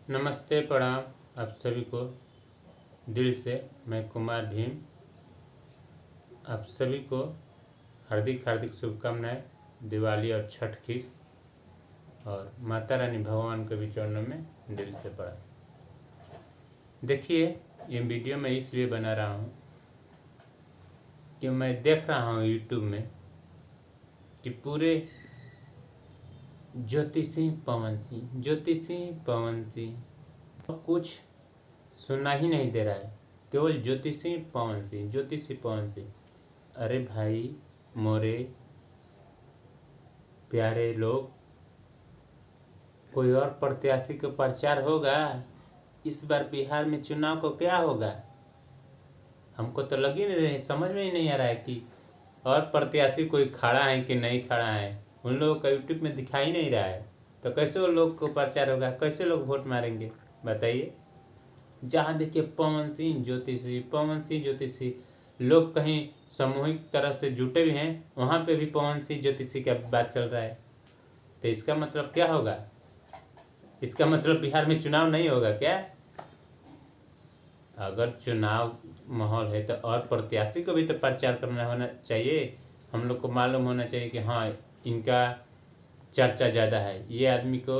नमस्ते, प्रणाम आप सभी को दिल से। मैं कुमार भीम आप सभी को हार्दिक हार्दिक शुभकामनाएं दिवाली और छठ की, और माता रानी भगवान के भी चरणों में दिल से प्रणाम। देखिए, ये वीडियो मैं इसलिए बना रहा हूँ कि मैं देख रहा हूँ यूट्यूब में कि पूरे ज्योतिषी पवन सिंह कुछ सुनना ही नहीं दे रहा है। केवल ज्योतिषी पवन सिंह। अरे भाई मोरे प्यारे लोग, कोई और प्रत्याशी का प्रचार होगा? इस बार बिहार में चुनाव को क्या होगा? हमको तो लग ही नहीं, समझ में ही नहीं आ रहा है कि और प्रत्याशी कोई खड़ा है कि नहीं खड़ा है। उन लोगों का यूट्यूब में दिखाई नहीं रहा है, तो कैसे वो लोग को प्रचार होगा? कैसे लोग वोट मारेंगे बताइए। जहाँ देखिए पवन सिंह ज्योतिषी, लोग कहीं सामूहिक तरह से जुटे भी हैं, वहाँ पे भी पवन सिंह ज्योतिषी का बात चल रहा है। तो इसका मतलब क्या होगा? इसका मतलब बिहार में चुनाव नहीं होगा क्या? अगर चुनाव माहौल है तो और प्रत्याशी को भी तो प्रचार करना होना चाहिए। हम लोग को मालूम होना चाहिए कि हाँ, इनका चर्चा ज़्यादा है, ये आदमी को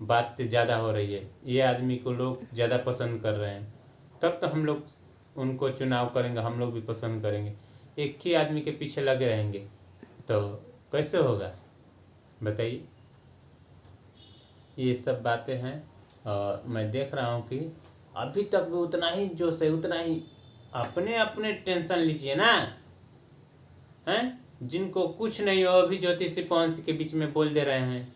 बात ज़्यादा हो रही है, ये आदमी को लोग ज़्यादा पसंद कर रहे हैं, तब तो हम लोग उनको चुनाव करेंगे, हम लोग भी पसंद करेंगे। एक ही आदमी के पीछे लगे रहेंगे तो कैसे होगा बताइए। ये सब बातें हैं, और मैं देख रहा हूँ कि अभी तक भी उतना ही जोश है, उतना ही अपने अपने टेंशन लीजिए ना, हैं? जिनको कुछ नहीं हो अभी ज्योतिषी पवन सिंह के बीच में बोल दे रहे हैं।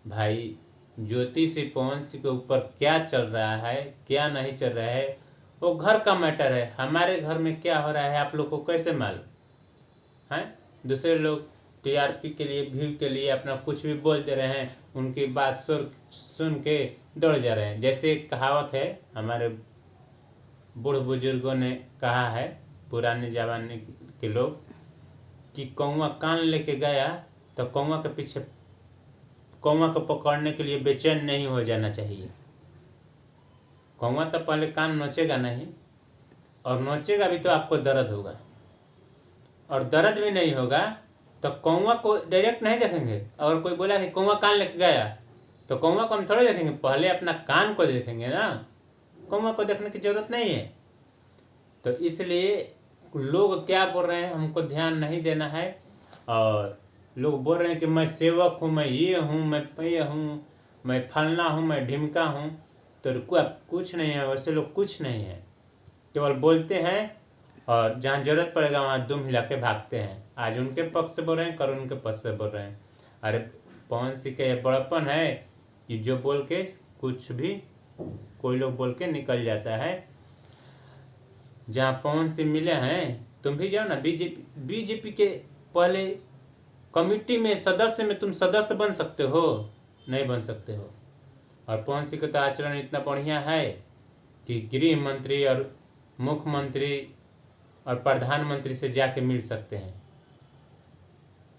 भाई, ज्योतिषी पवन सिंह के ऊपर क्या चल रहा है, क्या नहीं चल रहा है, वो घर का मैटर है। हमारे घर में क्या हो रहा है आप लोग को कैसे मालूम है? दूसरे लोग टीआरपी के लिए, व्यू के लिए अपना कुछ भी बोल दे रहे हैं, उनकी बात सुन के दौड़ जा रहे हैं। जैसे एक कहावत है, हमारे बूढ़ बुजुर्गों ने कहा है, पुराने जमाने के लोग, कि कौवा कान लेके गया तो कौवा को पकड़ने के लिए बेचैन नहीं हो जाना चाहिए। कौवा तो पहले कान नोचेगा नहीं, और नोचेगा भी तो आपको दर्द होगा, और दर्द भी नहीं होगा तो कौवा को डायरेक्ट नहीं देखेंगे। और कोई बोला कि कौवा कान लेके गया, तो कौवा को हम थोड़े देखेंगे, पहले अपना कान को देखेंगे ना। कौवा को देखने की जरूरत नहीं है। तो इसलिए लोग क्या बोल रहे हैं हमको ध्यान नहीं देना है। और लोग बोल रहे हैं कि मैं सेवक हूँ, मैं ये हूँ, मैं ये हूँ, मैं फलना हूँ, मैं ढिमका हूँ। तो कुछ नहीं है, वैसे लोग कुछ नहीं है, केवल बोलते हैं, और जहाँ जरूरत पड़ेगा वहाँ दुम हिला के भागते हैं। आज उनके पक्ष से बोल रहे हैं, कल उनके पक्ष से बोल रहे हैं। अरे पवन सिंह का ये बड़प्पन है कि जो बोल के कुछ भी कोई लोग बोल के निकल जाता है। जहाँ पवन सिंह मिले हैं, तुम भी जाओ ना बीजेपी के पहले कमिटी में सदस्य में, तुम सदस्य बन सकते हो? नहीं बन सकते हो। और पवन सिंह का तो आचरण इतना बढ़िया है कि गृह मंत्री और मुख्यमंत्री और प्रधानमंत्री से जाके मिल सकते हैं।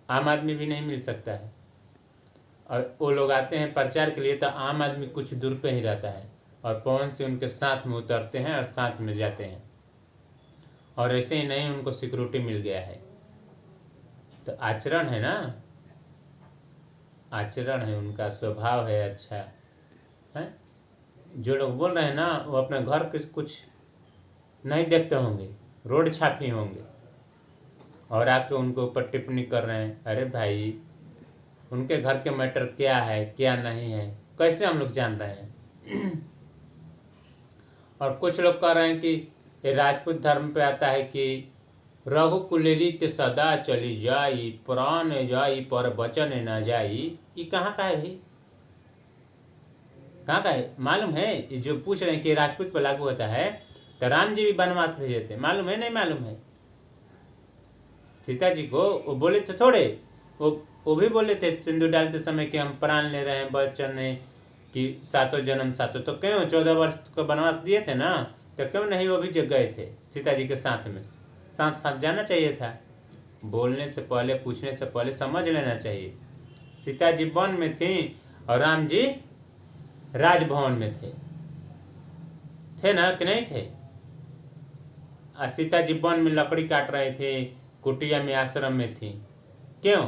आम आदमी भी नहीं मिल सकता है। और वो लोग आते हैं प्रचार के लिए तो आम आदमी कुछ दूर पे ही रहता है, और पवन सिंह उनके साथ में उतरते हैं और साथ में जाते हैं। और ऐसे ही नहीं, उनको सिक्योरिटी मिल गया है। तो आचरण है ना, आचरण है, उनका स्वभाव है अच्छा है। जो लोग बोल रहे हैं ना, वो अपने घर के कुछ नहीं देखते होंगे, रोड छापी होंगे, और आके उनके ऊपर टिप्पणी कर रहे हैं। अरे भाई, उनके घर के मैटर क्या है क्या नहीं है कैसे हम लोग जान रहे हैं? और कुछ लोग कह रहे हैं कि ये राजपूत धर्म पे आता है कि रघुकुलेलित सदा चली जाई, प्राण जाई पर वचन न जाई। ये कहाँ का है भाई? कहाँ का है मालूम है? ये जो पूछ रहे हैं कि राजपूत पर लागू होता है, तो राम जी भी वनवास भेजे थे, मालूम है नहीं मालूम है? सीता जी को वो बोले थे थोड़े, वो भी बोले थे सिंदूर डालते समय कि हम प्राण ले रहे हैं, वचन है कि 7 जन्म 7। तो क्यों 14 वर्ष को वनवास दिए थे ना, तो क्यों नहीं वो भी जग गए थे सीता जी के साथ में? साथ साथ जाना चाहिए था। बोलने से पहले, पूछने से पहले समझ लेना चाहिए। सीता जी वन में थी और राम जी राजभवन में थे ना कि नहीं थे? सीता जी वन में लकड़ी काट रहे थे, कुटिया में आश्रम में थी। क्यों?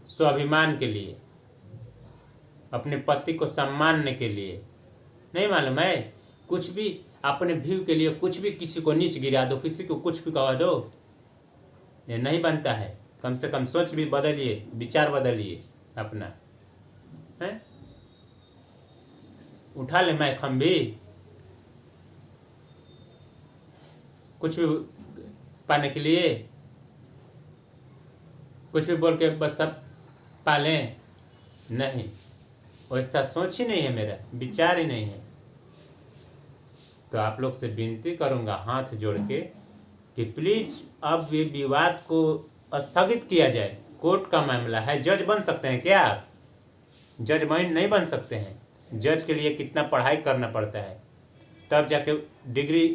स्वाभिमान के लिए, अपने पति को सम्मानने के लिए। नहीं मालूम है? कुछ भी अपने व्यू के लिए कुछ भी किसी को नीच गिरा दो, किसी को कुछ भी कहा दो, ये नहीं बनता है। कम से कम सोच भी बदलिए, विचार बदलिए अपना, है? उठा ले मैं खम्भी, कुछ भी पाने के लिए, कुछ भी बोल के बस सब पालें? नहीं, वैसा सोच ही नहीं है, मेरा विचार ही नहीं है। तो आप लोग से विनती करूंगा हाथ जोड़ के कि प्लीज अब ये विवाद को स्थगित किया जाए। कोर्ट का मामला है, जज बन सकते हैं क्या आप? जज नहीं बन सकते हैं। जज के लिए कितना पढ़ाई करना पड़ता है, तब जाके डिग्री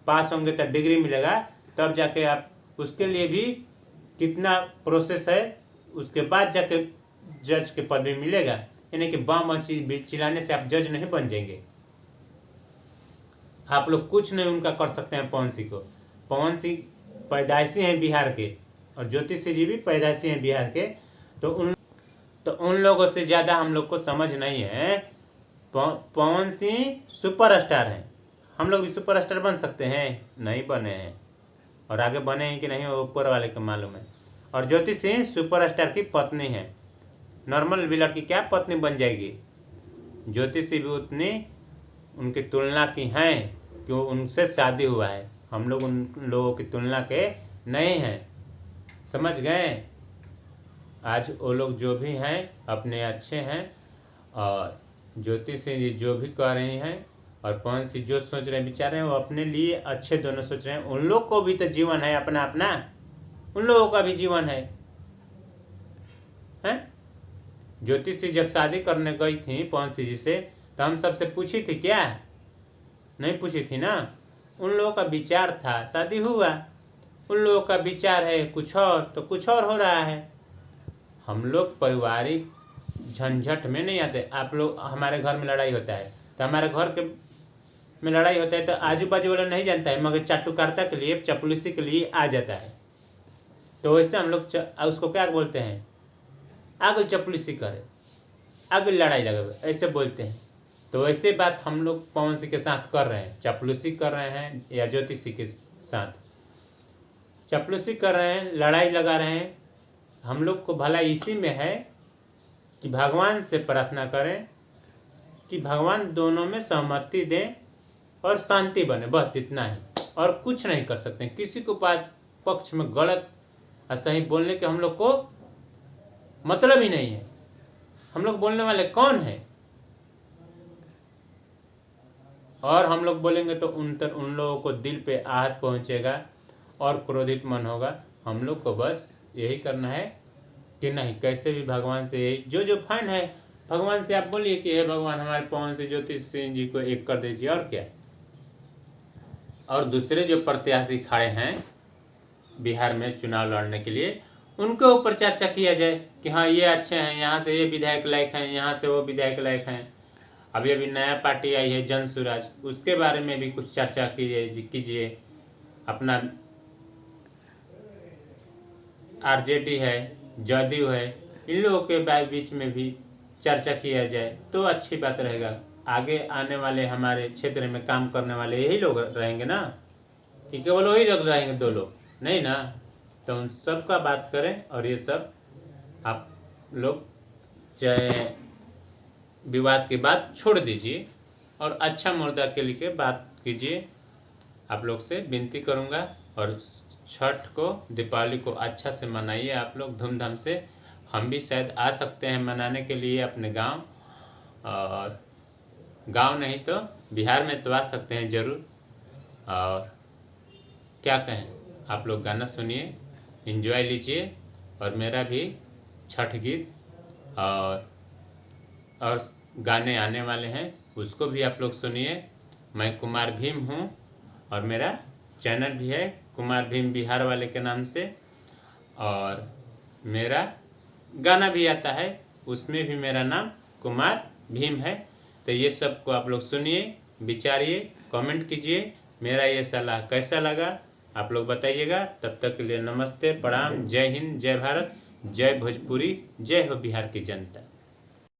पास होंगे, तब डिग्री मिलेगा, तब जाके आप उसके लिए भी कितना प्रोसेस है, उसके बाद जाके जज के पद भी मिलेगा। यानी कि बम चिल्लाने से आप जज नहीं बन जाएंगे। आप लोग कुछ नहीं उनका कर सकते हैं। पवन सिंह को, पवन सिंह पैदाइशी हैं बिहार के, और ज्योतिषी जी भी पैदाइशी हैं बिहार के। तो उन लोगों से ज़्यादा हम लोग को समझ नहीं है। पवन सिंह सुपरस्टार हैं, हम लोग भी सुपरस्टार बन सकते हैं? नहीं बने हैं, और आगे बने हैं कि नहीं वो ऊपर वाले को मालूम है। और ज्योति सिंह सुपरस्टार की पत्नी है, नॉर्मल भी लड़की क्या पत्नी बन जाएगी? ज्योति सिंह भी उतनी उनकी तुलना की हैं कि उनसे शादी हुआ है। हम लोग उन लोगों की तुलना के नहीं हैं, समझ गए? आज वो लोग जो भी हैं अपने अच्छे हैं, और ज्योति सिंह जी जो भी कह रही हैं, और पवन सिंह जो सोच रहे हैं विचार रहे हैं, वो अपने लिए अच्छे दोनों सोच रहे हैं। उन लोग को भी तो जीवन है अपना अपना, उन लोगों का भी जीवन है, हैं? ज्योति सिंह जब शादी करने गई थी पवन सिंह जी से, तो हम सबसे पूछी थी क्या? नहीं पूछी थी ना। उन लोगों का विचार था, शादी हुआ। उन लोगों का विचार है कुछ और, तो कुछ और हो रहा है। हम लोग पारिवारिक झंझट में नहीं आते। आप लोग, हमारे घर में लड़ाई होता है तो हमारे घर के में लड़ाई होता है तो आजू बाजू वाला नहीं जानता है, मगर चाटुकारिता के लिए, चपलूसी के लिए आ जाता है। तो वैसे हम लोग उसको क्या बोलते हैं? आगे चपलूसी करे, आगे लड़ाई लगे, ऐसे बोलते हैं। तो वैसे बात हम लोग पवन सिंह के साथ कर रहे हैं, चपलूसी कर रहे हैं, या ज्योति सिंह के साथ चपलूसी कर रहे हैं, लड़ाई लगा रहे हैं। हम लोग को भला इसी में है कि भगवान से प्रार्थना करें कि भगवान दोनों में सहमति दें और शांति बने, बस इतना ही, और कुछ नहीं कर सकते। किसी को बात पक्ष में गलत और सही बोलने के हम लोग को मतलब ही नहीं है। हम लोग बोलने वाले कौन है? और हम लोग बोलेंगे तो उन लोगों को दिल पे आहत पहुंचेगा और क्रोधित मन होगा। हम लोग को बस यही करना है कि नहीं, कैसे भी भगवान से यही जो फाइन है, भगवान से आप बोलिए कि हे भगवान, हमारे पवन से ज्योति सिंह जी को एक कर दीजिए, और क्या। और दूसरे जो प्रत्याशी खड़े हैं बिहार में चुनाव लड़ने के लिए, उनके ऊपर चर्चा किया जाए कि हाँ ये अच्छे हैं, यहाँ से ये विधायक लायक हैं, यहाँ से वो विधायक लायक हैं। अभी नया पार्टी आई है जन सुराज, उसके बारे में भी कुछ चर्चा कीजिए। अपना आरजेडी है, जदयू है, इन लोगों के बीच में भी चर्चा किया जाए तो अच्छी बात रहेगा। आगे आने वाले हमारे क्षेत्र में काम करने वाले यही लोग रहेंगे ना, कि केवल वही लोग रहेंगे, दो लोग नहीं ना। तो उन सब का बात करें, और ये सब आप लोग चाहे विवाद की बात छोड़ दीजिए और अच्छा मुद्दा के लिए बात कीजिए। आप लोग से विनती करूंगा। और छठ को, दीपावली को अच्छा से मनाइए आप लोग धूमधाम से। हम भी शायद आ सकते हैं मनाने के लिए अपने गांव, और गांव नहीं तो बिहार में तो आ सकते हैं ज़रूर। और क्या कहें, आप लोग गाना सुनिए, एंजॉय लीजिए, और मेरा भी छठ गीत और गाने आने वाले हैं, उसको भी आप लोग सुनिए। मैं कुमार भीम हूँ, और मेरा चैनल भी है कुमार भीम बिहार वाले के नाम से, और मेरा गाना भी आता है, उसमें भी मेरा नाम कुमार भीम है। तो ये सब को आप लोग सुनिए, विचारिए, कमेंट कीजिए, मेरा ये सलाह कैसा लगा आप लोग बताइएगा। तब तक के लिए नमस्ते, प्रणाम, जय हिंद, जय भारत, जय भोजपुरी, जय हो बिहार की जनता।